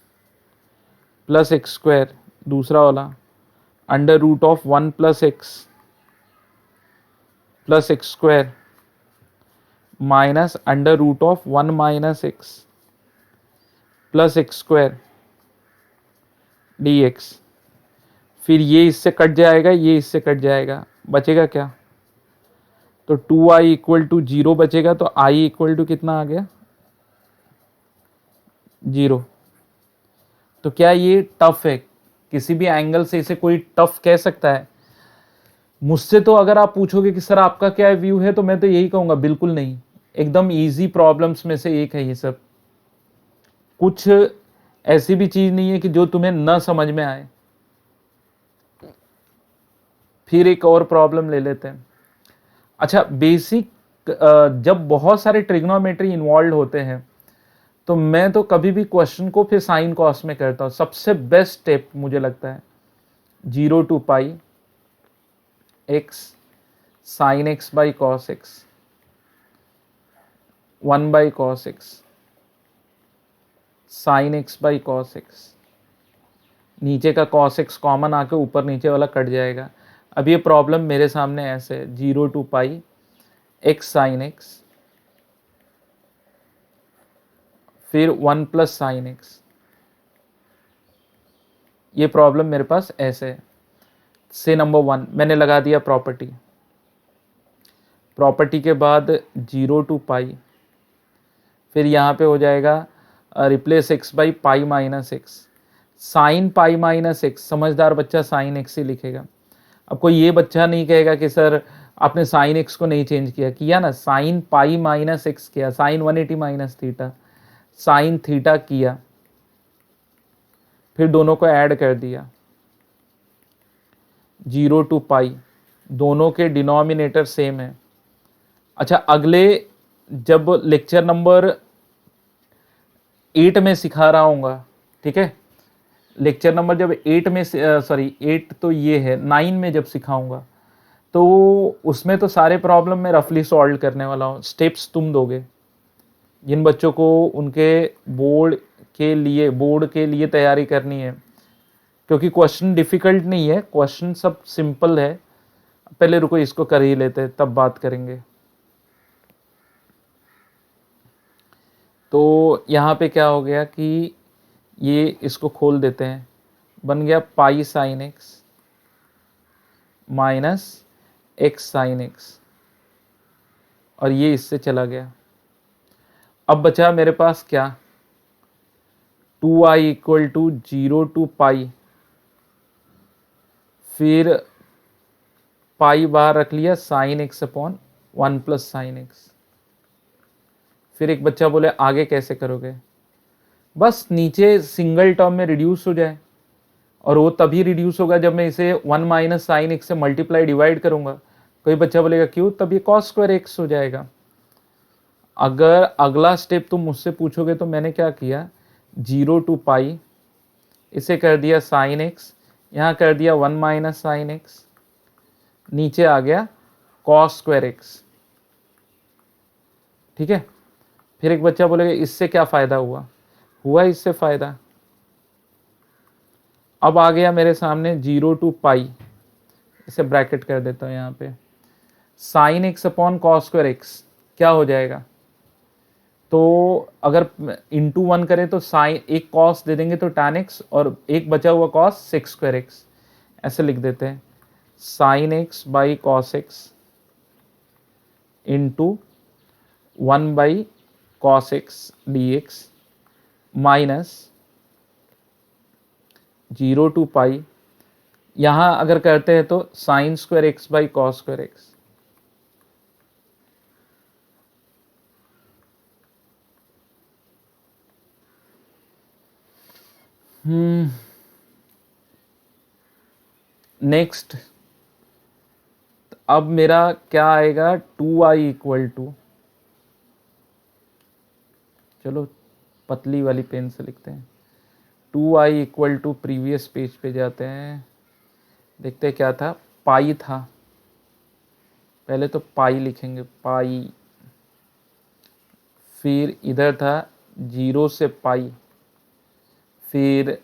square दूसरा वाला under root of 1 plus x square minus under root of 1 minus x plus x square dx। फिर ये इससे कट जाएगा, ये इससे कट जाएगा, बचेगा क्या, तो 2i इक्वल टू 0 बचेगा। तो i इक्वल टू कितना आ गया, 0। तो क्या ये टफ है? किसी भी एंगल से इसे कोई टफ कह सकता है? मुझसे तो अगर आप पूछोगे कि सर आपका क्या व्यू है, तो मैं तो यही कहूंगा बिल्कुल नहीं। एकदम इजी प्रॉब्लम्स में से एक है ये सब। कुछ ऐसी भी चीज नहीं है कि जो तुम्हें न समझ में आए। फिर एक और प्रॉब्लम ले लेते हैं। अच्छा, बेसिक जब बहुत सारे ट्रिग्नोमेट्री इन्वॉल्व होते हैं, तो मैं तो कभी भी क्वेश्चन को फिर साइन कॉस में करता हूँ। सबसे बेस्ट स्टेप मुझे लगता है 0 to pi x sine x by cos x, 1 by cos x sine x by cos x. नीचे का कॉस एक्स कॉमन आके ऊपर नीचे वाला कट जाएगा। अब ये प्रॉब्लम मेरे सामने ऐसे है, 0 to pi x sign x, फिर 1 प्लस साइन एक्स। ये प्रॉब्लम मेरे पास ऐसे है। से नंबर 1 मैंने लगा दिया प्रॉपर्टी। प्रॉपर्टी के बाद 0 to पाई, फिर यहाँ पे हो जाएगा replace x by pi minus x. Sign pi minus x, समझदार बच्चा साइन एक्स ही लिखेगा। अब कोई ये बच्चा नहीं कहेगा कि सर आपने साइन एक्स को नहीं चेंज किया। किया ना, साइन पाई माइनस एक्स किया, sine 180 minus theta, sine theta किया, फिर दोनों को ऐड कर दिया। 0 to पाई, दोनों के डिनोमिनेटर सेम है। अच्छा, अगले जब लेक्चर नंबर 8 में सिखा रहा हूँगा, ठीक है, लेक्चर नंबर जब 8 में, सॉरी 8 तो ये है, 9 में जब सिखाऊंगा, तो उसमें तो सारे प्रॉब्लम मैं रफली सॉल्व करने वाला हूँ। स्टेप्स तुम दोगे। जिन बच्चों को उनके बोर्ड के लिए तैयारी करनी है, क्योंकि क्वेश्चन डिफिकल्ट नहीं है, क्वेश्चन सब सिंपल है। पहले रुको, इसको कर ही लेते हैं, तब बात करेंगे। तो यहाँ पे क्या हो गया कि ये इसको खोल देते हैं, बन गया pi sine x minus x sign x, और ये इससे चला गया। अब बचा मेरे पास क्या, 2i इक्वल टू 0 to पाई, फिर पाई बाहर रख लिया, sign x upon 1 plus sign x. फिर एक बच्चा बोले आगे कैसे करोगे, बस नीचे सिंगल टर्म में रिड्यूस हो जाए, और वो तभी रिड्यूस होगा जब मैं इसे 1 माइनस साइन एक्स से मल्टीप्लाई डिवाइड करूंगा। कोई बच्चा बोलेगा क्यों, तब ये कॉस स्क्वायर एक्स हो जाएगा। अगर अगला स्टेप तुम मुझसे पूछोगे तो मैंने क्या किया, 0 to पाई, इसे कर दिया साइन एक्स, यहाँ कर दिया 1 माइनस साइन एक्स, नीचे आ गया कॉस स्क्वायर एक्स। ठीक है। फिर एक बच्चा बोलेगा इससे क्या फ़ायदा हुआ, हुआ इससे फ़ायदा। अब आ गया मेरे सामने 0 to पाई, इसे ब्रैकेट कर देता हूँ यहाँ पे, sign x upon cos square x क्या हो जाएगा। तो अगर इंटू 1 करें तो साइन, एक कॉस दे देंगे तो टैन एक्स, और एक बचा हुआ कॉस सेक्स स्क्वायर एक्स, ऐसे लिख देते हैं, sine x by cos x into 1 by cos x d x minus 0 to पाई, यहाँ अगर करते हैं तो sine square x by cos square x. Next, अब मेरा क्या आएगा, 2i इक्वल टू, चलो पतली वाली पेन से लिखते हैं, 2i equal to, previous page पे जाते हैं, देखते हैं क्या था, पाई था, पहले तो पाई लिखेंगे, पाई, फिर इधर था 0 से पाई, फिर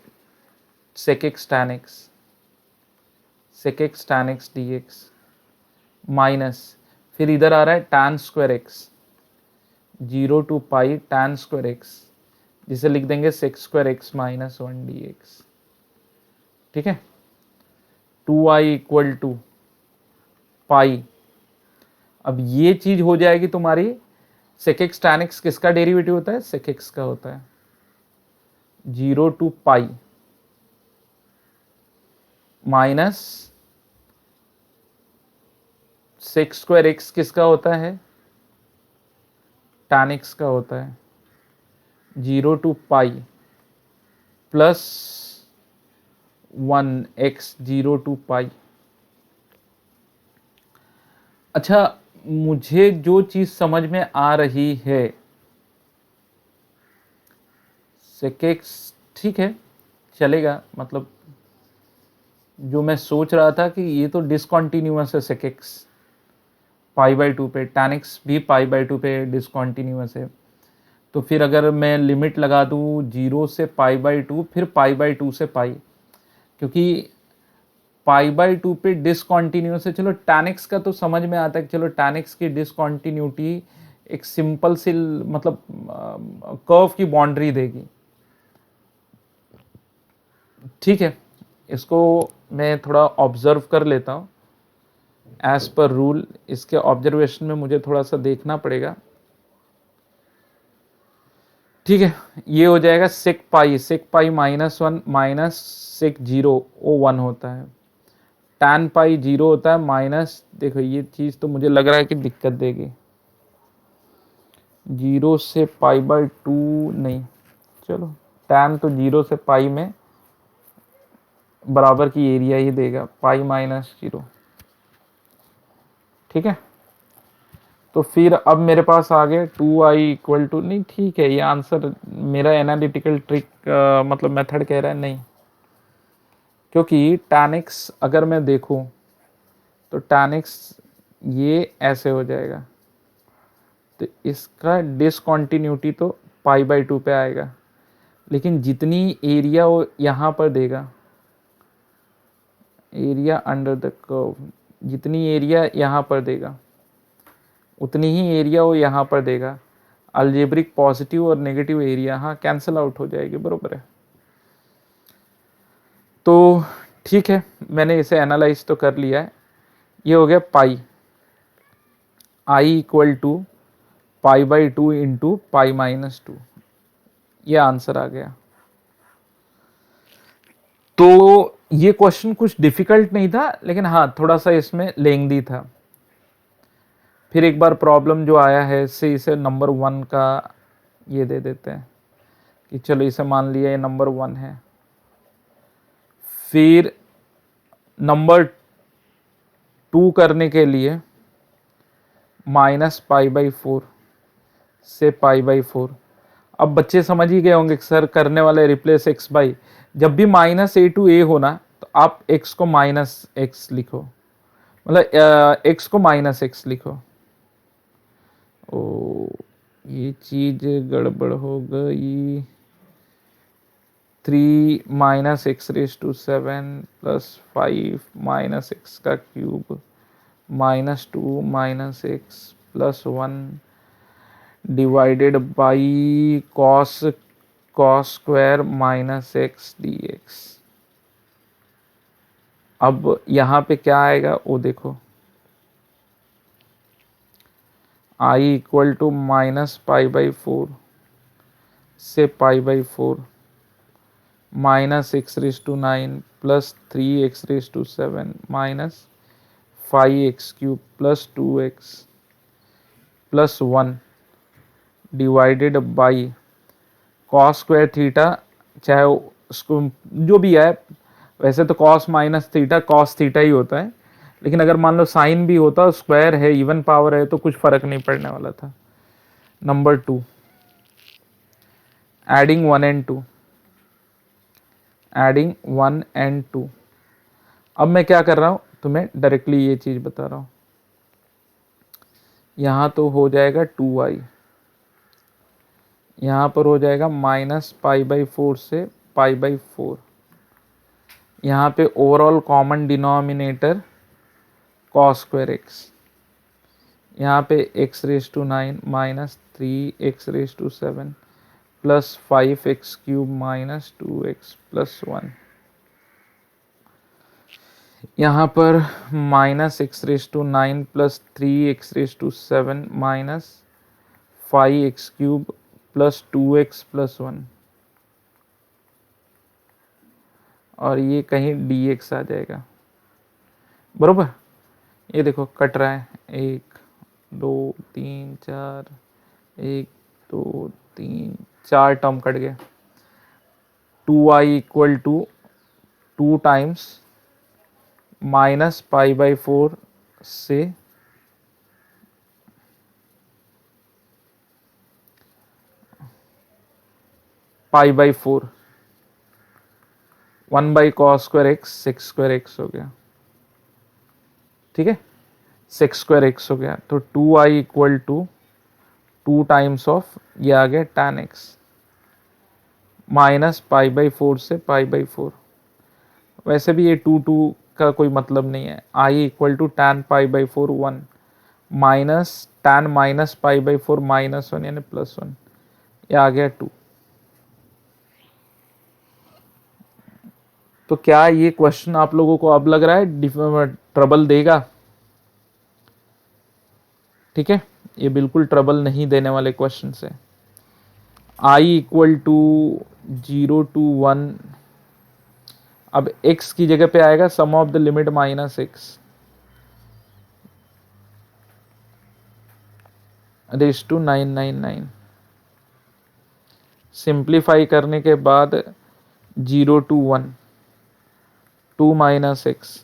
sec x tan x, sec x tan x d x minus, फिर इधर आ रहा है tan square x, 0 to pi tan square x, जिसे लिख देंगे sec square x minus 1 d x. ठीक है। 2i इक्वल टू पाई, अब ये चीज हो जाएगी तुम्हारी, सेक एक्स टैन एक्स किसका डेरिवेटिव होता है, सेक एक्स का होता है, 0 to pi minus sec square x किसका होता है, tan x का होता है, 0 to pi plus 1 x 0 to पाई। अच्छा, मुझे जो चीज समझ में आ रही है, सेक एक्स ठीक है चलेगा, मतलब जो मैं सोच रहा था कि ये तो डिसकॉन्टिन्यूअस है सेक एक्स पाई बाई 2 पे, tan x भी पाई बाई 2 पे डिसकॉन्टिन्यूअस है, तो फिर अगर मैं लिमिट लगा दूँ 0 से पाई बाई 2 फिर पाई बाई 2 से पाई, क्योंकि पाई बाई 2 पे डिसकॉन्टिन्यूअस है। चलो tan x का तो समझ में आता है कि चलो tan x की डिसकॉन्टिन्यूटी एक सिंपल सी मतलब कर्व की बाउंड्री देगी, ठीक है। इसको मैं थोड़ा ऑब्जर्व कर लेता हूँ एज पर रूल, इसके ऑब्जर्वेशन में मुझे थोड़ा सा देखना पड़ेगा, ठीक है। ये हो जाएगा सेक पाई -1 माइनस सेक 0 वो 1 होता है, tan पाई 0 होता है माइनस, देखो ये चीज़ तो मुझे लग रहा है कि दिक्कत देगी, 0 से पाई बाई 2 नहीं, चलो tan तो 0 से पाई में बराबर की एरिया ही देगा, पाई -0, ठीक है। तो फिर अब मेरे पास आ गया 2i इक्वल टू, नहीं ठीक है, ये आंसर मेरा एनालिटिकल ट्रिक मतलब मेथड कह रहा है नहीं, क्योंकि tan x अगर मैं देखूं तो tan x ये ऐसे हो जाएगा, तो इसका डिसकॉन्टिन्यूटी तो पाई बाई 2 पे आएगा, लेकिन जितनी एरिया वो यहाँ पर देगा, एरिया अंडर द कर्व, जितनी एरिया यहाँ पर देगा उतनी ही एरिया वो यहाँ पर देगा, अलजेब्रिक पॉजिटिव और नेगेटिव एरिया हाँ कैंसिल आउट हो जाएगी, बरोबर है। तो ठीक है, मैंने इसे एनालाइज तो कर लिया है, ये हो गया pi i equal to pi by 2 into pi -2, ये आंसर आ गया। तो ये क्वेश्चन कुछ डिफिकल्ट नहीं था, लेकिन हाँ थोड़ा सा इसमें लेंदी था। फिर एक बार प्रॉब्लम जो आया है इसे नंबर 1 का ये दे देते हैं कि चलो इसे मान लिया ये नंबर 1 है, फिर नंबर 2 करने के लिए -पाई/4 से पाई/4। अब बच्चे समझ ही गए होंगे कि सर करने वाले रिप्लेस x बाई, जब भी -a to a होना तो आप x को -x लिखो, मतलब x को -x लिखो। ओ ये चीज गड़बड़ हो गई, 3 -x⁻7 + 5 -x का cube -2 -x + 1 divided by cos square -x dx। अब यहाँ पे क्या आएगा वो देखो, i इक्वल टू -पाई/4 से पाई/4 -x⁹ plus 3x⁷ minus 5x³ plus 2x plus 1 divided by cos square theta, चाहे उसको जो भी है, वैसे तो cos minus theta cos theta ही होता है, लेकिन अगर मान लो साइन भी होता, स्क्वायर है, इवन पावर है, तो कुछ फर्क नहीं पड़ने वाला था। Number 2 adding 1 and 2, adding 1 and 2। अब मैं क्या कर रहा हूं, तुम्हें डायरेक्टली ये चीज बता रहा हूं, यहां तो हो जाएगा 2i, यहाँ पर हो जाएगा -पाई/4 से पाई/4, यहाँ पे overall common denominator cos square x, यहाँ पे x⁹ minus 3x⁷ plus 5x³ minus 2x plus 1, यहाँ पर -x⁹ plus 3x⁷ minus 5x³ plus 2x plus 1, और ये कहीं dx आ जाएगा, बरोबर। ये देखो कट रहा है, 1 2 3 4, 1 2 3 4 टर्म कट गए। 2i इक्वल टू 2 टाइम्स -π/4 से π/4, 1/cos²x sec²x हो गया, ठीक है, sec²x हो गया। तो 2i equal to 2 times of ये आ गया tan x -π/4 से π/4। वैसे भी ये 2 का कोई मतलब नहीं है। i equal to tan π/4 1 minus tan -π/4 -1 यानी +1, ये आ गया 2। तो क्या ये क्वेश्चन आप लोगों को अब लग रहा है ट्रबल देगा? ठीक है, ये बिल्कुल ट्रबल नहीं देने वाले क्वेश्चन है। i इक्वल टू 0 to 1, अब x की जगह पे आएगा sum of the limit -x raise to 999। Simplify करने के बाद 0 to 1, 2 - x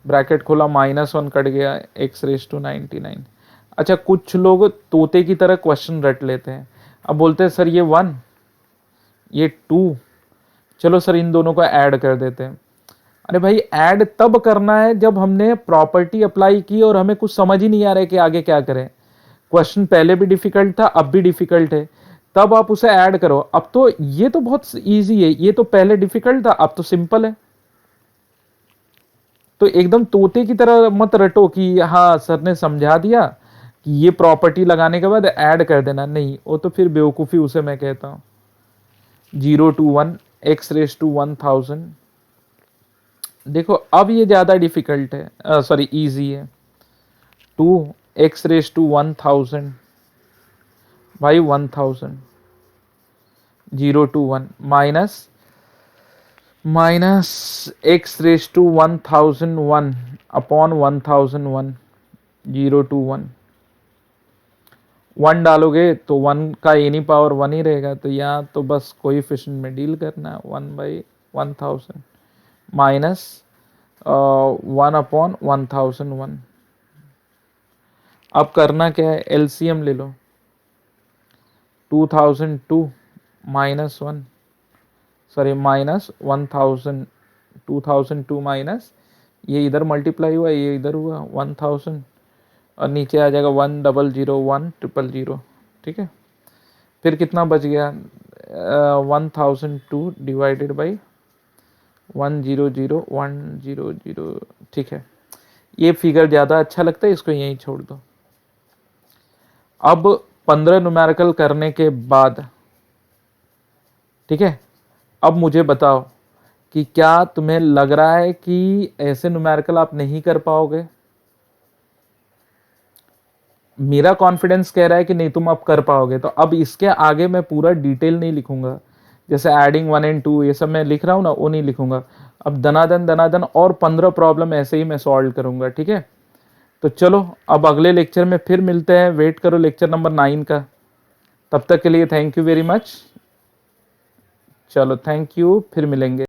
ब्रैकेट खोला -1 कट गया, x रेज टू 99। अच्छा, कुछ लोग तोते की तरह क्वेश्चन रट लेते हैं। अब बोलते हैं सर ये 1 ये 2, चलो सर इन दोनों को ऐड कर देते हैं। अरे भाई, ऐड तब करना है जब हमने प्रॉपर्टी अप्लाई की और हमें कुछ समझ ही नहीं आ रहा है कि आगे क्या करें। क्वेश्चन पहले भी डिफिकल्ट था, अब भी डिफिकल्ट है, तब आप उसे ऐड करो। अब तो ये तो बहुत इजी है, ये तो पहले डिफिकल्ट था, अब तो सिंपल है। तो एकदम तोते की तरह मत रटो कि हाँ सर ने समझा दिया कि ये प्रॉपर्टी लगाने के बाद ऐड कर देना, नहीं, वो तो फिर बेवकूफ़ी उसे मैं कहता हूँ। 0 to 1 x रेज टू 1000। देखो अब ये ज़्यादा डिफिकल्ट है, सॉरी इजी है। 2 x रेज टू 1000 भाई 1000, 0 to 1 minus x raise to 1001 upon 1001, 0 to 1। 1 डालोगे तो 1 का एनी पावर 1 ही रहेगा, तो यहाँ तो बस कोएफिशिएंट में डील करना है। 1/1000 माइनस 1 अपॉन 1001। अब करना क्या है, एलसीएम ले लो। 2002 -1, सॉरी -1000, 2002 माइनस ये इधर मल्टीप्लाई हुआ, ये इधर हुआ 1000, और नीचे आ जाएगा 1001,000,000, ठीक है। फिर कितना बच गया, 1002 डिवाइडेड बाई 100,100, ठीक है। ये फिगर ज़्यादा अच्छा लगता है, इसको यहीं छोड़ दो। अब 15 न्यूमेरिकल करने के बाद, ठीक है, अब मुझे बताओ कि क्या तुम्हें लग रहा है कि ऐसे न्यूमेरिकल आप नहीं कर पाओगे? मेरा कॉन्फिडेंस कह रहा है कि नहीं, तुम अब कर पाओगे। तो अब इसके आगे मैं पूरा डिटेल नहीं लिखूंगा, जैसे एडिंग 1 and 2 ये सब मैं लिख रहा हूँ ना, वो नहीं लिखूंगा। अब दनादन और 15 प्रॉब्लम ऐसे ही मैं सॉल्व करूंगा, ठीक है। तो चलो अब अगले लेक्चर में फिर मिलते हैं, वेट करो लेक्चर नंबर 9 का। तब तक के लिए थैंक यू वेरी मच। चलो थैंक यू, फिर मिलेंगे।